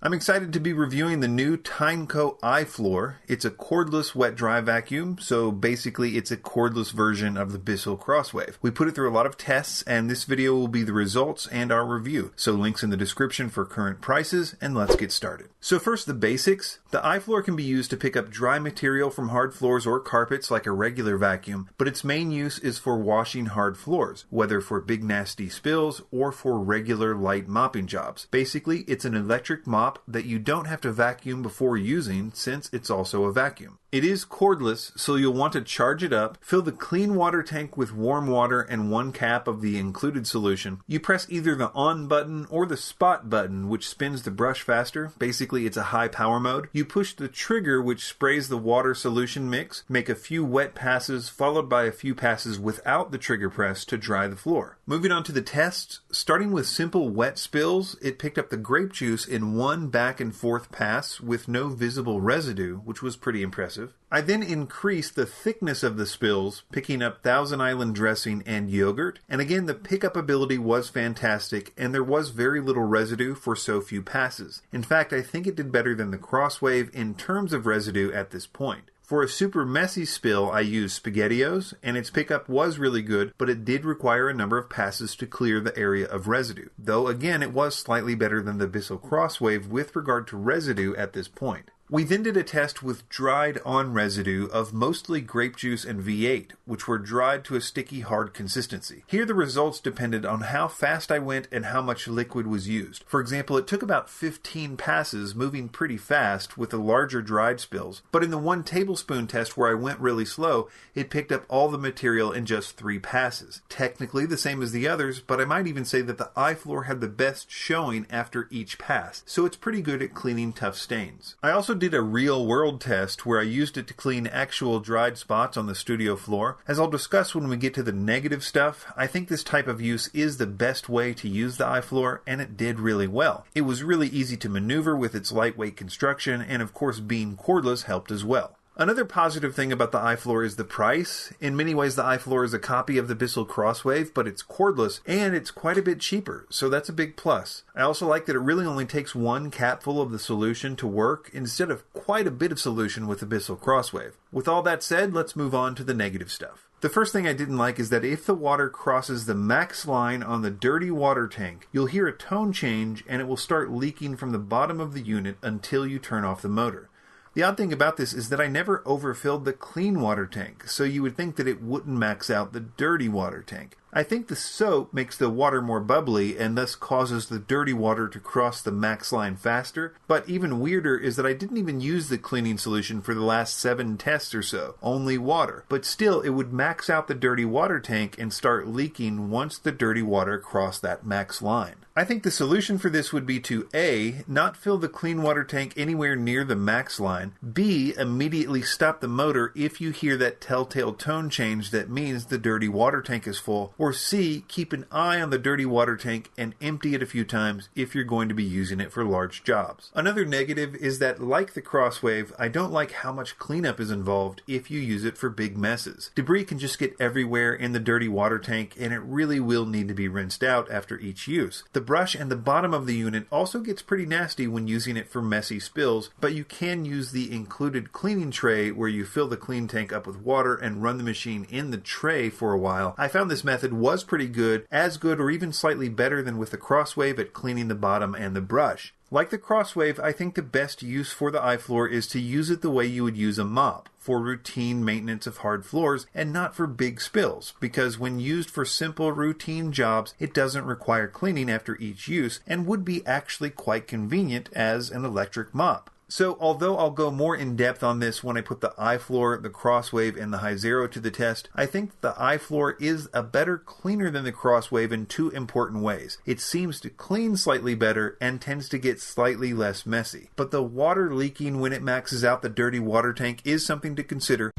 I'm excited to be reviewing the new Tineco iFloor. It's a cordless wet-dry vacuum, so basically it's a cordless version of the Bissell Crosswave. We put it through a lot of tests, and this video will be the results and our review. So links in the description for current prices, and let's get started. So first, the basics. The iFloor can be used to pick up dry material from hard floors or carpets like a regular vacuum, but its main use is for washing hard floors, whether for big nasty spills or for regular light mopping jobs. Basically, it's an electric mop that you don't have to vacuum before using, since it's also a vacuum. It is cordless, so you'll want to charge it up, fill the clean water tank with warm water and 1 cap of the included solution. You press either the on button or the spot button, which spins the brush faster. Basically, it's a high power mode. You push the trigger, which sprays the water solution mix, make a few wet passes, followed by a few passes without the trigger press to dry the floor. Moving on to the tests, starting with simple wet spills, it picked up the grape juice in 1 back and forth pass with no visible residue, which was pretty impressive. I then increased the thickness of the spills, picking up Thousand Island dressing and yogurt, and again the pickup ability was fantastic, and there was very little residue for so few passes. In fact, I think it did better than the Crosswave in terms of residue at this point. For a super messy spill, I used SpaghettiOs, and its pickup was really good, but it did require a number of passes to clear the area of residue. Though again, it was slightly better than the Bissell Crosswave with regard to residue at this point. We then did a test with dried on residue of mostly grape juice and V8, which were dried to a sticky hard consistency. Here the results depended on how fast I went and how much liquid was used. For example, it took about 15 passes, moving pretty fast with the larger dried spills, but in the 1 tablespoon test where I went really slow, it picked up all the material in just 3 passes. Technically the same as the others, but I might even say that the iFloor had the best showing after each pass, so it's pretty good at cleaning tough stains. I also did a real-world test where I used it to clean actual dried spots on the studio floor. As I'll discuss when we get to the negative stuff, I think this type of use is the best way to use the iFloor, and it did really well. It was really easy to maneuver with its lightweight construction, and of course being cordless helped as well. Another positive thing about the iFloor is the price. In many ways, the iFloor is a copy of the Bissell Crosswave, but it's cordless, and it's quite a bit cheaper, so that's a big plus. I also like that it really only takes 1 capful of the solution to work, instead of quite a bit of solution with the Bissell Crosswave. With all that said, let's move on to the negative stuff. The first thing I didn't like is that if the water crosses the max line on the dirty water tank, you'll hear a tone change, and it will start leaking from the bottom of the unit until you turn off the motor. The odd thing about this is that I never overfilled the clean water tank, so you would think that it wouldn't max out the dirty water tank. I think the soap makes the water more bubbly and thus causes the dirty water to cross the max line faster, but even weirder is that I didn't even use the cleaning solution for the last 7 tests or so, only water. But still, it would max out the dirty water tank and start leaking once the dirty water crossed that max line. I think the solution for this would be to A, not fill the clean water tank anywhere near the max line, B, immediately stop the motor if you hear that telltale tone change that means the dirty water tank is full, or C, keep an eye on the dirty water tank and empty it a few times if you're going to be using it for large jobs. Another negative is that, like the Crosswave, I don't like how much cleanup is involved if you use it for big messes. Debris can just get everywhere in the dirty water tank, and it really will need to be rinsed out after each use. The brush and the bottom of the unit also gets pretty nasty when using it for messy spills, but you can use the included cleaning tray where you fill the clean tank up with water and run the machine in the tray for a while. I found this method was pretty good, as good or even slightly better than with the Crosswave at cleaning the bottom and the brush. Like the Crosswave, I think the best use for the iFloor is to use it the way you would use a mop, for routine maintenance of hard floors and not for big spills, because when used for simple routine jobs, it doesn't require cleaning after each use and would be actually quite convenient as an electric mop. So although I'll go more in depth on this when I put the iFloor, the Crosswave, and the Hyzero to the test, I think the iFloor is a better cleaner than the Crosswave in 2 important ways. It seems to clean slightly better and tends to get slightly less messy. But the water leaking when it maxes out the dirty water tank is something to consider.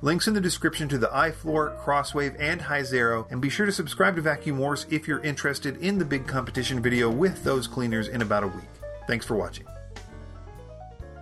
Links in the description to the iFloor, Crosswave, and Hyzero, and be sure to subscribe to Vacuum Wars if you're interested in the big competition video with those cleaners in about a week. Thanks for watching.